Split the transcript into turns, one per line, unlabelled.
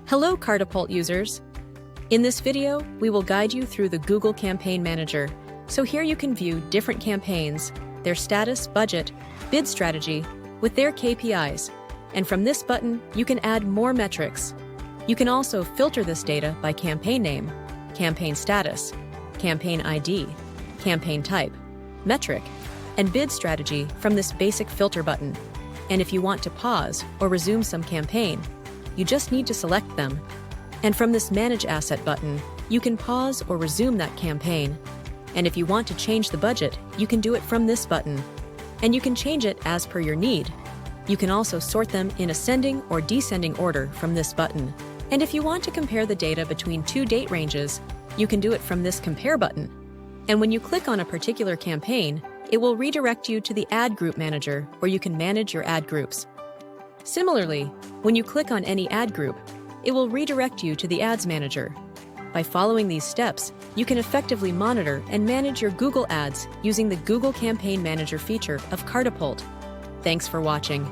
Hello, Kartapult users! In this video, we will guide you through the Google Campaign Manager. So here you can view different campaigns, their status, budget, bid strategy, with their KPIs. And from this button, you can add more metrics. You can also filter this data by campaign name, campaign status, campaign ID, campaign type, metric, and bid strategy from this basic filter button. And if you want to pause or resume some campaign, you just need to select them. And from this Manage Asset button, you can pause or resume that campaign. And if you want to change the budget, you can do it from this button. And you can change it as per your need. You can also sort them in ascending or descending order from this button. And if you want to compare the data between two date ranges, you can do it from this Compare button. And when you click on a particular campaign, it will redirect you to the Ad Group Manager, where you can manage your ad groups. Similarly, when you click on any ad group, it will redirect you to the Ads Manager. By following these steps, you can effectively monitor and manage your Google Ads using the Google Campaign Manager feature of Kartapult. Thanks for watching.